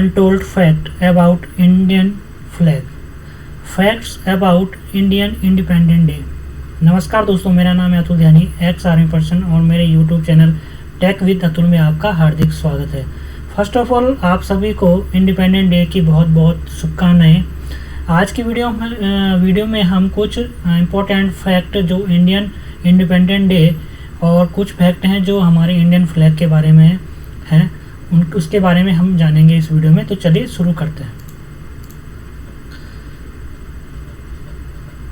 Untold fact about Indian flag, facts about Indian independent day. नमस्कार दोस्तों, मेरा नाम है Atul Dhyani, ex army person, और मेरे YouTube channel tech with Atul में आपका हार्दिक स्वागत है। फर्स्ट ऑफ ऑल आप सभी को इंडिपेंडेंट डे की बहुत बहुत शुभकामनाएं। आज की वीडियो में हम कुछ इम्पोर्टेंट फैक्ट जो इंडियन इंडिपेंडेंट डे और कुछ फैक्ट हैं जो हमारे इंडियन फ्लैग के बारे में हैं उसके बारे में हम जानेंगे इस वीडियो में। तो चलिए शुरू करते हैं।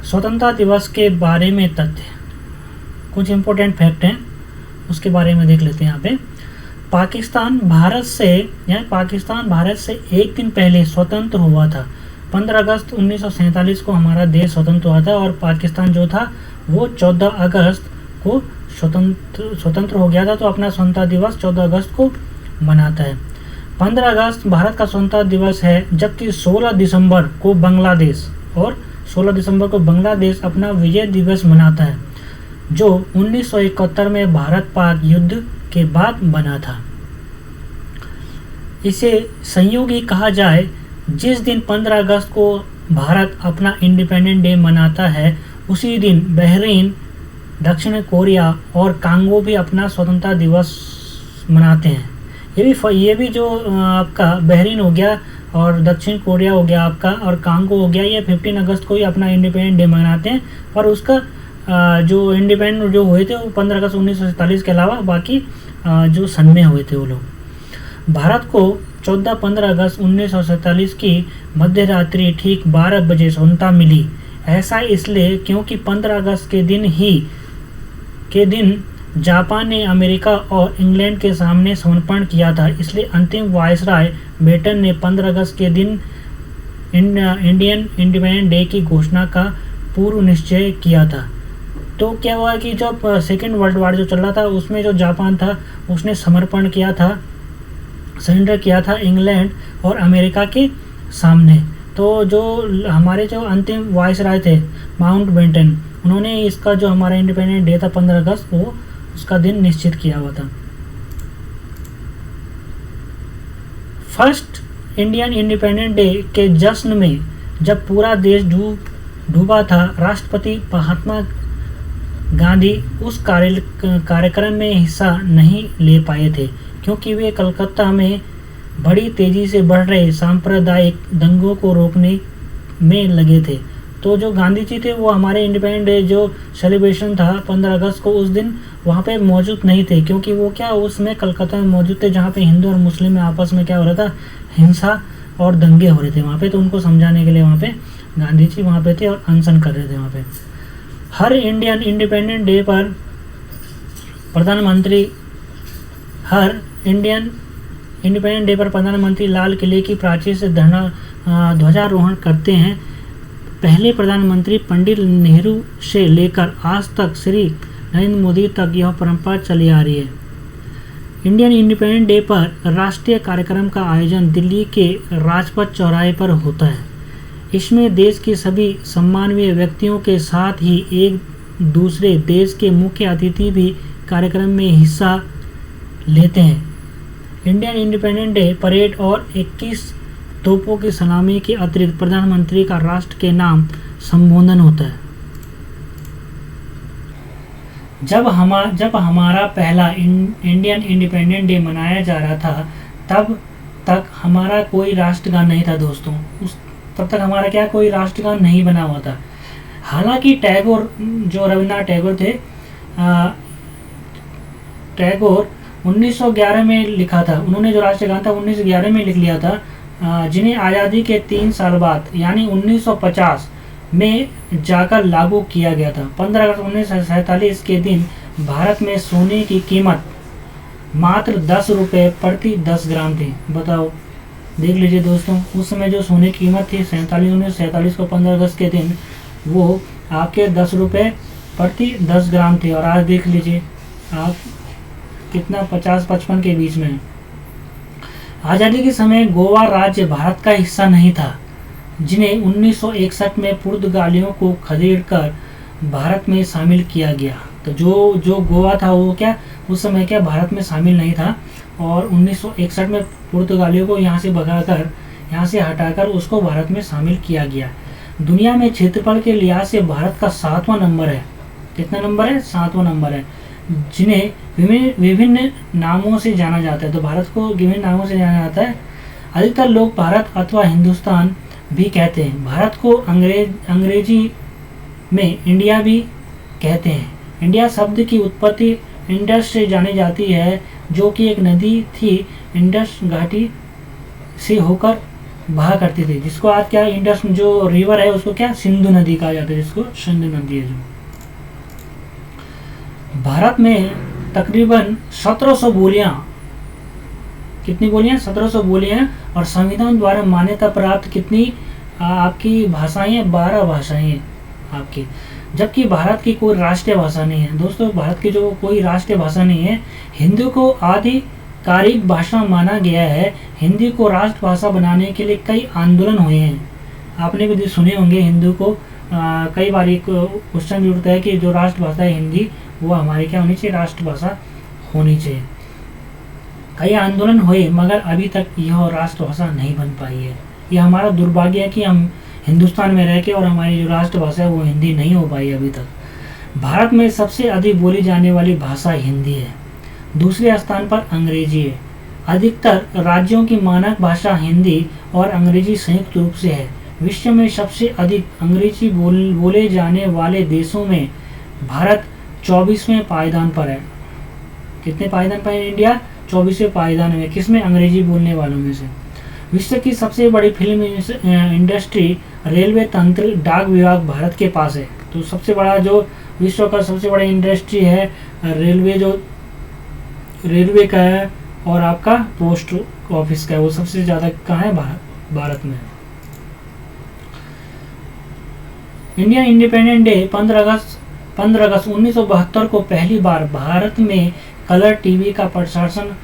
स्वतंत्रता दिवस के बारे में तथ्य, कुछ इम्पोर्टेंट फैक्ट हैं उसके बारे में देख लेते हैं। यहाँ पे पाकिस्तान भारत से एक दिन पहले स्वतंत्र हुआ था। 15 अगस्त 1947 को हमारा देश स्वतंत्र हुआ था और पाकिस्तान जो था वो 14 अगस्त को स्वतंत्र हो गया था। तो अपना स्वतंत्रता दिवस 14 अगस्त को मनाता है। 15 अगस्त भारत का स्वतंत्रता दिवस है, जबकि 16 दिसंबर को बांग्लादेश अपना विजय दिवस मनाता है, जो 1971 में भारत पाक युद्ध के बाद बना था। इसे संयोगी कहा जाए। जिस दिन 15 अगस्त को भारत अपना इंडिपेंडेंट डे मनाता है, उसी दिन बहरीन, दक्षिण कोरिया और कांगो भी अपना स्वतंत्रता दिवस मनाते हैं। ये भी जो आपका बहरीन हो गया और दक्षिण कोरिया हो गया आपका और कांगो हो गया, ये 15 अगस्त को ही अपना इंडिपेंडेंट डे मनाते हैं। और उसका जो इंडिपेंडेंट जो हुए थे वो 15 अगस्त 1947 के अलावा बाकी जो सन में हुए थे वो लोग। भारत को 14-15 अगस्त 1947 की मध्यरात्रि ठीक 12 बजे स्वतंत्रता मिली। ऐसा इसलिए क्योंकि 15 अगस्त के दिन जापान ने अमेरिका और इंग्लैंड के सामने समर्पण किया था। इसलिए अंतिम वायसराय बेटन ने 15 अगस्त के दिन इंडियन इंडिपेंडेंट डे की घोषणा का पूर्व निश्चय किया था। तो क्या हुआ कि जब सेकेंड वर्ल्ड वॉर जो चल रहा था उसमें जो जापान था उसने समर्पण किया था, सरेंडर किया था इंग्लैंड और अमेरिका के सामने। तो जो हमारे जो अंतिम वायसराय थे माउंट बेटन, उन्होंने इसका जो हमारा इंडिपेंडेंट डे था 15 अगस्त वो उसका दिन निश्चित किया हुआ था। फर्स्ट इंडियन इंडिपेंडेंट डे के जश्न में जब पूरा देश डूबा था, राष्ट्रपति महात्मा गांधी उस कार्यक्रम में हिस्सा नहीं ले पाए थे, क्योंकि वे कलकत्ता में बड़ी तेजी से बढ़ रहे सांप्रदायिक दंगों को रोकने में लगे थे। तो जो गांधी जी थे वो हमारे इंडिपेंडेंट डे जो सेलिब्रेशन था 15 अगस्त को, उस दिन वहाँ पे मौजूद नहीं थे, क्योंकि वो क्या उसमें कलकत्ता में मौजूद थे, जहाँ पे हिंदू और मुस्लिम में आपस में क्या हो रहा था, हिंसा और दंगे हो रहे थे वहाँ पे। तो उनको समझाने के लिए वहाँ पे गांधी जी वहाँ पे थे और अनशन कर रहे थे वहाँ पे। हर इंडियन इंडिपेंडेंट डे पर प्रधानमंत्री लाल किले की प्राचीर से ध्वजारोहण करते हैं। पहले प्रधानमंत्री पंडित नेहरू से लेकर आज तक श्री नरेंद्र मोदी तक यह परंपरा चली आ रही है। इंडियन इंडिपेंडेंट डे पर राष्ट्रीय कार्यक्रम का आयोजन दिल्ली के राजपथ चौराहे पर होता है। इसमें देश के सभी सम्माननीय व्यक्तियों के साथ ही एक दूसरे देश के मुख्य अतिथि भी कार्यक्रम में हिस्सा लेते हैं। इंडियन इंडिपेंडेंट डे परेड और 21 तोपों की सलामी के अतिरिक्त प्रधानमंत्री का राष्ट्र के नाम संबोधन होता है। जब हमारा पहला इंडियन इंडिपेंडेंट डे मनाया जा रहा था, तब तक हमारा कोई राष्ट्रगान नहीं था दोस्तों। तब तक हमारा क्या कोई राष्ट्रगान नहीं बना हुआ था। हालांकि टैगोर जो रविन्द्रनाथ टैगोर थे, टैगोर 1911 में लिखा था। उन्होंने जो राष्ट्रगान था 1911 में लिख लिया था, जिन्हें आज़ादी के 3 साल बाद यानी 1950 में जाकर लागू किया गया था। 15 अगस्त 1947 के दिन भारत में सोने की कीमत मात्र 10 रुपये प्रति 10 ग्राम थी। बताओ, देख लीजिए दोस्तों, उस समय जो सोने की कीमत थी 1947 को 15 अगस्त के दिन वो आपके 10 रुपये प्रति 10 ग्राम थी। और आज देख लीजिए आप कितना 50-55 के बीच में। आज़ादी के समय गोवा राज्य भारत का हिस्सा नहीं था, जिन्हें 1961 में पुर्तगालियों को खदेड़कर भारत में शामिल किया गया। तो जो जो गोवा था वो क्या उस समय क्या भारत में शामिल नहीं था, और 1961 में पुर्तगालियों को यहाँ से भगाकर, यहाँ से हटाकर उसको भारत में शामिल किया गया। दुनिया में क्षेत्रफल के लिहाज से भारत का 7वां नंबर है। कितना नंबर है? 7वां नंबर है। जिन्हें विभिन्न नामों से जाना जाता है, तो भारत को विभिन्न नामों से जाना जाता है। अधिकतर लोग भारत अथवा हिंदुस्तान भी कहते हैं। भारत को अंग्रेजी में इंडिया भी कहते हैं। इंडिया शब्द की उत्पत्ति इंडस से जानी जाती है, जो कि एक नदी थी, इंडस घाटी से होकर बहा करती थी, जिसको आज क्या इंडस जो रिवर है उसको क्या सिंधु नदी कहा जाता है, जिसको सिंधु नदी है। जो भारत में तकरीबन 1700 बोलियां, कितनी बोलियां? 1700 बोलियां, और संविधान द्वारा मान्यता प्राप्त कितनी आपकी भाषाएं हैं? 12 भाषाएं हैं आपकी। जबकि भारत की कोई राष्ट्रीय भाषा नहीं है। दोस्तों, भारत की जो कोई राष्ट्रीय भाषा नहीं है। हिंदी को आधिकारिक भाषा माना गया है। हिंदी को राष्ट्रभाषा बनाने के लिए कई आंदोलन हुए हैं। आपने भी सुने होंगे हिंदी को कई बार एक क्वेश्चन भी उठता है कि जो राष्ट्रभाषा है हिंदी, वो हमारी क्या होनी चाहिए? राष्ट्रभाषा होनी चाहिए। कई आंदोलन हुए, मगर अभी तक यह राष्ट्रभाषा नहीं बन पाई है। यह हमारा दुर्भाग्य है कि हम हिंदुस्तान में रह के और हमारी जो राष्ट्रभाषा है वो हिंदी नहीं हो पाई अभी तक। भारत में सबसे अधिक बोली जाने वाली भाषा हिंदी है। दूसरे स्थान पर अंग्रेजी है। अधिकतर राज्यों की मानक भाषा हिंदी और अंग्रेजी संयुक्त रूप से है। विश्व में सबसे अधिक अंग्रेजी बोले जाने वाले देशों में भारत 24वें पायदान पर है। कितने पायदान पर है इंडिया? 24वें पायदान में। किसमें? अंग्रेजी बोलने वालों में से। विश्व की सबसे बड़ी फिल्म इंडस्ट्री, रेलवे तंत्र, डाक विभाग भारत के पास है। तो सबसे बड़ा जो विश्व का सबसे बड़ा इंडस्ट्री है रेलवे का है, और आपका पोस्ट ऑफिस का है। वो सबसे ज़्यादा कहाँ है? भारत में। इंडियन इंडिपेंडेंस डे 15 अगस्त 1972 को पहली बार भारत में कलर टीवी का प्रशासन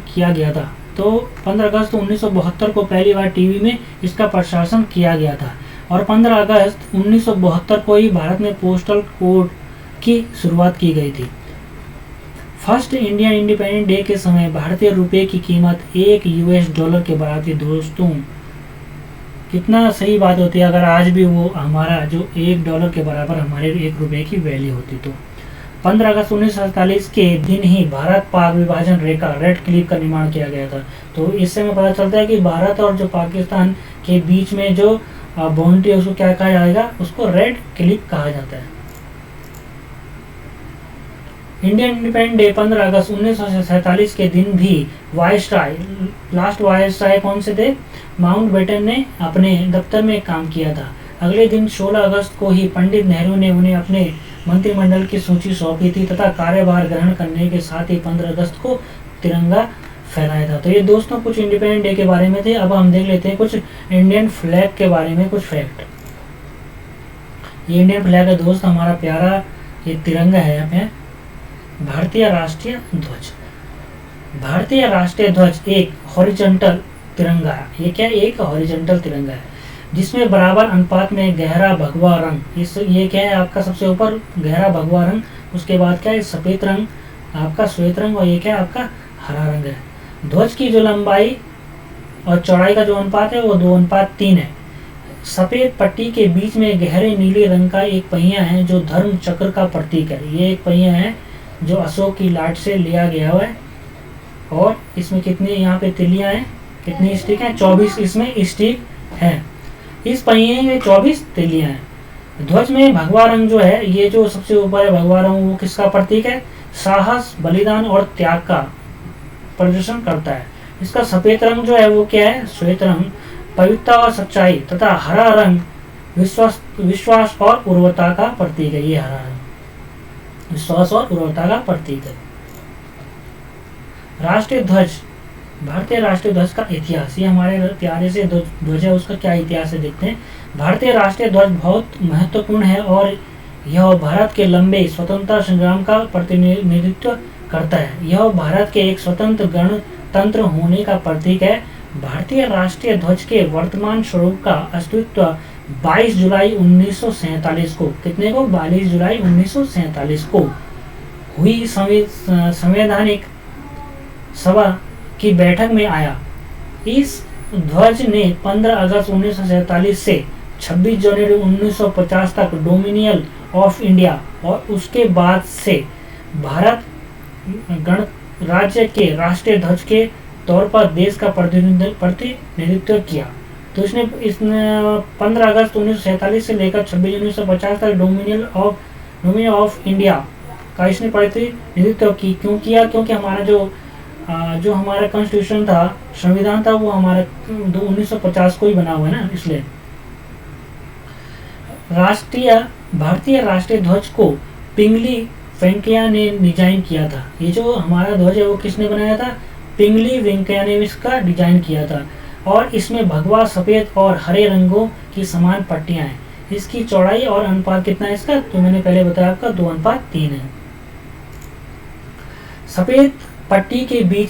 किया गया था। तो 15 अगस्त 1972 को पहली बार टीवी में इसका प्रशासन किया गया था, और 15 अगस्त 1972 को ही भारत में पोस्टल कोड की शुरुआत की गई थी। फर्स्ट इंडियन इंडिपेंडेंस डे के समय भारतीय रुपए की कीमत $1 के बराबर थी। दोस्तों, कितना सही बात होती है अगर आज भी वो हमारा जो $1 के बराबर हमारे 1 रुपये की वैल्यू होती। तो 15 अगस्त 1947 के दिन ही भारत पाक विभाजन रेखा रेड क्लिफ का निर्माण किया गया था। तो इससे हमें पता चलता है कि भारत और जो पाकिस्तान के बीच में जो बाउंड्री है उसको क्या कहा जाएगा? उसको रेड क्लिफ कहा जाता है। इंडियन इंडिपेंडेंस डे 15 अगस्त 1947 के दिन भी लास्ट वायसराय कौन से थे? माउंटबेटन ने अपने दफ्तर में काम किया था। अगले दिन 16 अगस्त को ही पंडित नेहरू ने उन्हें अपने मंत्रिमंडल की सूची सौंपी थी तथा कार्यभार ग्रहण करने के साथ ही 15 अगस्त को तिरंगा फहराया था। तो ये दोस्तों कुछ इंडिपेंडेंस डे के बारे में थे। अब हम देख लेते हैं कुछ इंडियन फ्लैग के बारे में कुछ फैक्ट। ये इंडियन फ्लैग है दोस्त, हमारा प्यारा ये तिरंगा है। यहाँ पे भारतीय राष्ट्रीय ध्वज। भारतीय राष्ट्रीय ध्वज एक हॉरिजॉन्टल तिरंगा है। ये क्या? एक हॉरिजॉन्टल तिरंगा है, जिसमें बराबर अनुपात में गहरा भगवा रंग, ये क्या है आपका? सबसे ऊपर गहरा भगवा रंग, उसके बाद क्या है? सफेद रंग, आपका श्वेत रंग, और ये क्या है आपका? हरा रंग है। ध्वज की जो लंबाई और चौड़ाई का जो अनुपात है वो 2:3 है। सफेद पट्टी के बीच में गहरे नीले रंग का एक पहिया है जो धर्म चक्र का प्रतीक है। ये एक पहिया है जो अशोक की लाट से लिया गया हुआ है, और इसमें कितनी यहाँ पे तिलियां हैं? कितनी स्टिक हैं? 24 इसमें स्टिक है। इस पहिए में 24 तिलियां हैं। ध्वज में भगवा रंग जो है, ये जो सबसे ऊपर है भगवा रंग, वो किसका प्रतीक है? साहस, बलिदान और त्याग का प्रदर्शन करता है। इसका सफेद रंग जो है वो क्या है? श्वेत रंग पवित्रता और सच्चाई, तथा हरा रंग विश्वास और उर्वरता का प्रतीक है। ये हरा रंग विश्वास और उर्वरता का प्रतीक है। राष्ट्रीय ध्वज, भारतीय राष्ट्रीय ध्वज का इतिहास। ये हमारे प्यारे से ध्वज है, उसका क्या इतिहास है देखते हैं। भारतीय राष्ट्रीय ध्वज बहुत महत्वपूर्ण है और यह भारत के लंबे स्वतंत्रता संग्राम का प्रतिनिधित्व करता है। यह भारत के एक स्वतंत्र गणतंत्र होने का प्रतीक है। भारतीय राष्ट्रीय ध्वज के वर्तमान स्वरूप का अस्तित्व 22 जुलाई 1947 को, कितने को, 22 जुलाई 1947 को हुई संवैधानिक सभा की बैठक में आया। इस ध्वज ने 15 अगस्त 1947 से 26 जनवरी 1950 तक डोमिनियन ऑफ इंडिया और उसके बाद से भारत गणराज्य के राष्ट्रीय ध्वज के तौर पर देश का प्रतिनिधित्व किया। तो इसने 15 अगस्त 1947 से लेकर 26 जनवरी 1950 तक डोमिनियन ऑफ इंडिया का इसने प्रतिनिधित्व क्यों किया? क्योंकि हमारा जो हमारा कॉन्स्टिट्यूशन था, संविधान था, वो हमारा 1950 को ही बना हुआ है ना, इसलिए। भारतीय राष्ट्रीय ध्वज को पिंगली वेंकैया ने डिजाइन किया था। ये जो हमारा ध्वज है वो किसने बनाया था? पिंगली वेंकैया ने इसका डिजाइन किया था। और इसमें भगवा, सफेद और हरे रंगों की समान पट्टियां हैं। इसकी चौड़ाई और अनुपात कितना है इसका? तो मैंने पहले बताया आपका 2:3 है। सफेद पट्टी के बीच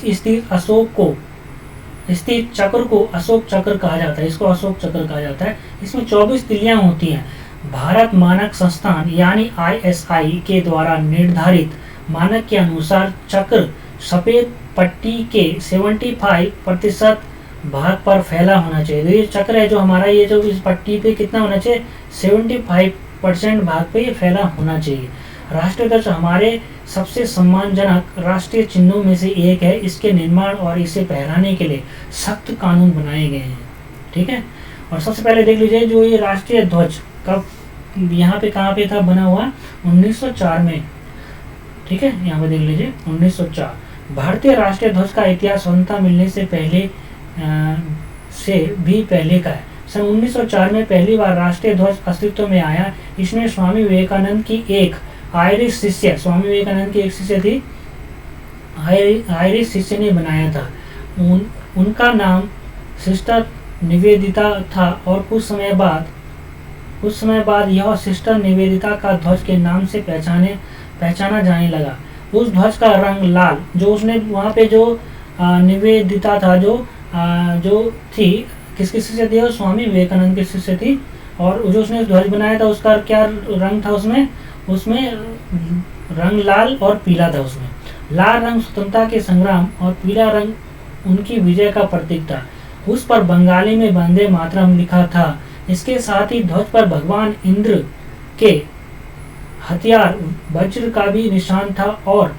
स्थित चक्र को अशोक चक्र कहा जाता है। इसको अशोक चक्र कहा जाता है। इसमें 24 तिलियां होती हैं। भारत मानक संस्थान यानी ISI के द्वारा निर्धारित मानक के अनुसार चक्र सफेद पट्टी के 75% भाग पर फैला होना चाहिए। तो ये चक्र है जो हमारा, ये जो इस पट्टी पे कितना होना चाहिए? 75% भाग पे ये फैला होना चाहिए। राष्ट्रीय ध्वज हमारे सबसे सम्मानजनक राष्ट्रीय चिन्हों में से एक है। इसके निर्माण और इसे फहराने के लिए सख्त कानून बनाए गए हैं। ठीक है। और सबसे पहले देख लीजिए, जो ये राष्ट्रीय ध्वज कब यहाँ पे कहाँ पे था बना हुआ? 1904 में। ठीक है, यहाँ पे देख लीजिए 1904। भारतीय राष्ट्रीय ध्वज का इतिहास स्वतंत्रता मिलने से पहले से भी पहले का है। सन 1904 में पहली बार राष्ट्रीय ध्वज अस्तित्व में आया। इसमें स्वामी विवेकानंद की एक आयरिश शिष्य, स्वामी विवेकानंद की एक शिष्य थी, आयरिश शिष्य ने बनाया था। उनका नाम सिस्टर निवेदिता था और कुछ समय बाद यह सिस्टर निवेदिता का ध्वज के नाम से पहचाना जाने लगा। उस ध्वज का रंग लाल, जो उसने वहाँ पे जो निवेदिता था, जो थी, किसकी शिष्य थी? स्वामी विवेकानंद की शिष्य थी। और जो उसने ध्वज बनाया था उसका क्या रंग था? उसमें रंग लाल और पीला था। उसमें लाल रंग स्वतंत्रता के संग्राम और पीला रंग उनकी विजय का प्रतीक था। उस पर बंगाली में वंदे मातरम लिखा था। इसके साथ ही ध्वज पर भगवान इंद्र के हथियार वज्र का भी निशान था और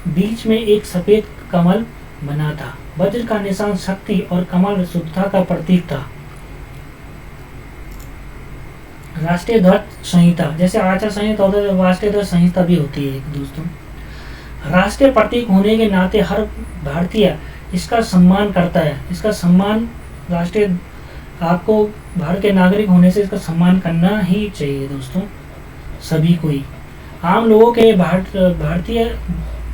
बीच में एक सफेद कमल बना था। वज्र का निशान शक्ति और कमल शुद्धता का प्रतीक था। राष्ट्रीय ध्वज संहिता, जैसे आचार संहिता होता है, राष्ट्रीय ध्वज संहिता भी होती है दोस्तों। राष्ट्रीय प्रतीक होने के नाते हर भारतीय इसका सम्मान करता है। इसका सम्मान राष्ट्रीय, आपको भारत के नागरिक होने से इसका सम्मान करना ही चाहिए दोस्तों, सभी को ही। आम लोगों के भारतीय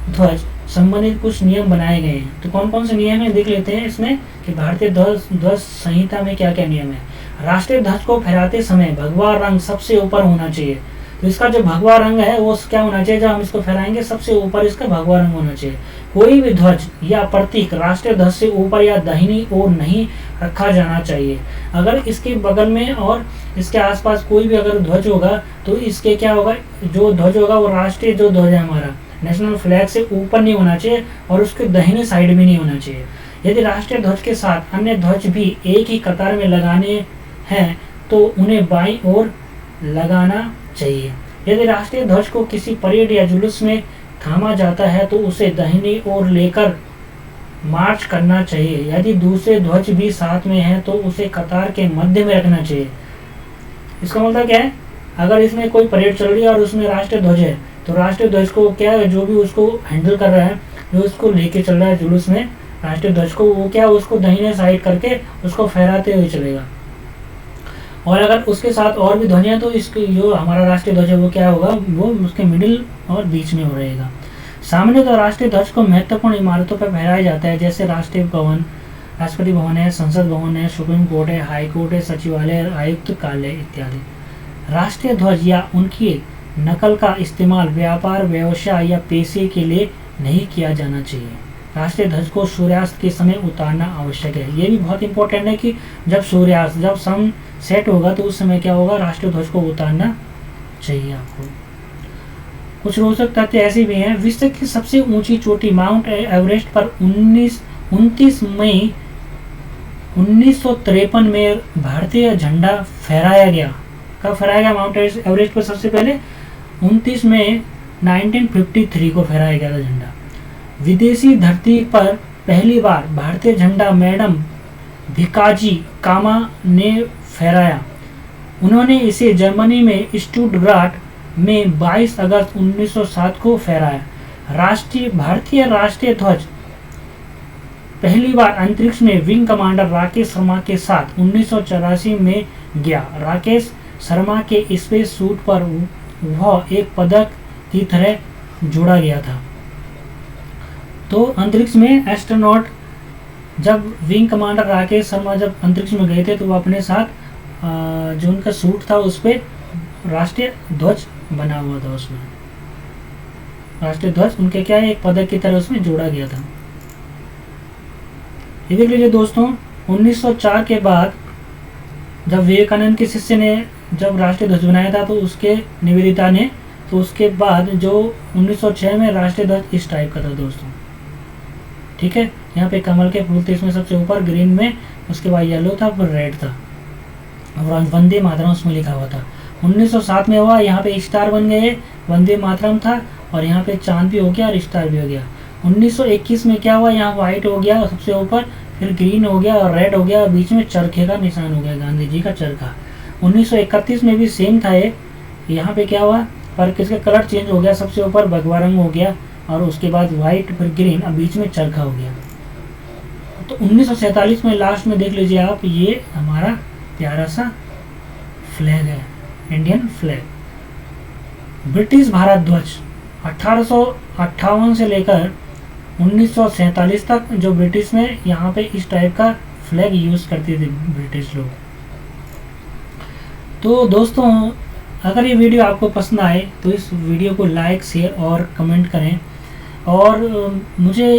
ध्वज संबंधित कुछ नियम बनाए गए हैं। तो कौन कौन से नियम है देख लेते हैं इसमें कि भारतीय ध्वज संहिता में क्या क्या नियम है। राष्ट्रीय ध्वज को फहराते समय भगवा रंग सबसे ऊपर होना चाहिए। तो इसका जो भगवा रंग है वो क्या होना चाहिए? जब हम इसको फहराएंगे सबसे ऊपर इसका भगवा रंग होना चाहिए। कोई भी ध्वज या प्रतीक राष्ट्रीय ध्वज से ऊपर या दाहिनी ओर नहीं रखा जाना चाहिए। अगर इसके बगल में और इसके आसपास कोई भी अगर ध्वज होगा तो इसके क्या होगा? जो ध्वज होगा वो राष्ट्रीय जो ध्वज है हमारा नेशनल फ्लैग से ऊपर नहीं होना चाहिए और उसके दाहिने साइड भी नहीं होना चाहिए। यदि राष्ट्रीय ध्वज के साथ अन्य ध्वज भी एक ही कतार में लगाने हैं तो उन्हें बाईं ओर लगाना चाहिए। यदि राष्ट्रीय ध्वज को किसी परेड या जुलूस में थामा जाता है तो उसे दाहिनी ओर लेकर मार्च करना चाहिए। यदि दूसरे ध्वज भी साथ में हैं तो उसे कतार के मध्य में रखना चाहिए। इसका मतलब क्या है? अगर इसमें कोई परेड चल रही है और उसमें राष्ट्रीय ध्वज है तो राष्ट्रीय ध्वज को क्या है, जो भी उसको हैंडल कर रहा है, जो उसको लेके चल रहा है जुलूस में राष्ट्रीय ध्वज को, वो क्या उसको दाहिने साइड करके उसको फहराते हुए चलेगा। और अगर उसके साथ और भी ध्वज है तो इसकी जो हमारा राष्ट्रीय ध्वज है वो क्या होगा? वो उसके मिडिल और बीच में हो रहेगा। सामान्य तो राष्ट्रीय ध्वज को महत्वपूर्ण इमारतों पर फहराया जाता है, जैसे राष्ट्रीय भवन, राष्ट्रपति भवन है, संसद भवन है, सुप्रीम कोर्ट है, हाई कोर्ट है, सचिवालय, आयुक्त कार्यालय इत्यादि। राष्ट्रीय ध्वज या उनकी नकल का इस्तेमाल व्यापार, व्यवसाय या पेशे के लिए नहीं किया जाना चाहिए। राष्ट्रीय ध्वज को सूर्यास्त के समय उतारना आवश्यक है। ये भी बहुत इंपॉर्टेंट है कि जब सूर्यास्त, जब सन सेट होगा तो उस समय क्या होगा, राष्ट्रीय ध्वज को उतारना चाहिए आपको। कुछ रोचक तथ्य ऐसे भी हैं। विश्व की सबसे ऊंची चोटी माउंट एवरेस्ट पर 29 मई 1953 में भारतीय झंडा फहराया गया। कब फहराया गया माउंट एवरेस्ट पर? सबसे पहले 29 मई 1953 को फहराया गया था झंडा। विदेशी धरती पर पहली बार भारतीय झंडा मैडम भिकाजी कामा ने फहराया। उन्होंने इसे जर्मनी में स्टुटगार्ट में 22 अगस्त 1907 को फहराया। भारतीय राष्ट्रीय ध्वज पहली बार अंतरिक्ष में विंग कमांडर राकेश शर्मा के साथ 1984 में गया। राकेश शर्मा के स्पेस सूट पर वह एक पदक की तरह जोड़ा गया था। तो अंतरिक्ष में एस्ट्रोनॉट, जब विंग कमांडर राकेश शर्मा जब अंतरिक्ष में गए थे तो वो अपने साथ जो उनका सूट था उस पर राष्ट्रीय ध्वज बना हुआ था। उसमें राष्ट्रीय ध्वज उनके क्या है, एक पदक की तरह उसमें जोड़ा गया था। ये देख लीजिए दोस्तों, 1904 के बाद जब विवेकानंद के शिष्य ने जब राष्ट्रीय ध्वज बनाया था तो उसके निवेदिता ने, तो उसके बाद जो 1906 में राष्ट्रीय ध्वज इस टाइप का था दोस्तों। ठीक है, यहाँ पे कमल के फूल थे इसमें सबसे ऊपर ग्रीन में, उसके बाद येलो था, फिर रेड था और वंदे मातरम उसमें लिखा हुआ था। 1907 में हुआ, यहाँ पे स्टार बन गए, वंदे मातरम था और यहाँ पे चांद भी हो गया और स्टार भी हो गया। 1921 में क्या हुआ, यहाँ व्हाइट हो गया सबसे ऊपर, फिर ग्रीन हो गया और रेड हो गया और बीच में चरखे का निशान हो गया, गांधी जी का चरखा। 1931 में भी सेम था ये, यहाँ पे क्या हुआ, पर किसका कलर चेंज हो गया, सबसे ऊपर भगवा रंग हो गया और उसके बाद व्हाइट, फिर ग्रीन और बीच में चरखा हो गया। तो 1947 में लास्ट में देख लीजिए आप, ये हमारा प्यारा सा फ्लैग है, इंडियन फ्लैग। ब्रिटिश भारत ध्वज 1858 से लेकर 1947 तक जो ब्रिटिश में यहाँ पे इस टाइप का फ्लैग यूज करते थे ब्रिटिश लोग। तो दोस्तों, अगर ये वीडियो आपको पसंद आए तो इस वीडियो को लाइक, शेयर और कमेंट करें। और मुझे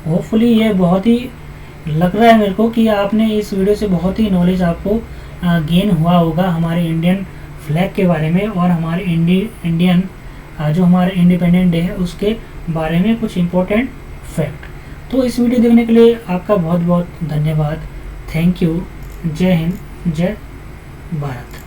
होपफुली ये बहुत ही लग रहा है मेरे को कि आपने इस वीडियो से बहुत ही नॉलेज आपको गेन हुआ होगा हमारे इंडियन फ्लैग के बारे में और हमारे इंडियन जो हमारा इंडिपेंडेंट डे है उसके बारे में कुछ इम्पोर्टेंट फैक्ट। तो इस वीडियो देखने के लिए आपका बहुत बहुत धन्यवाद। Thank you. जय हिंद, जय भारत।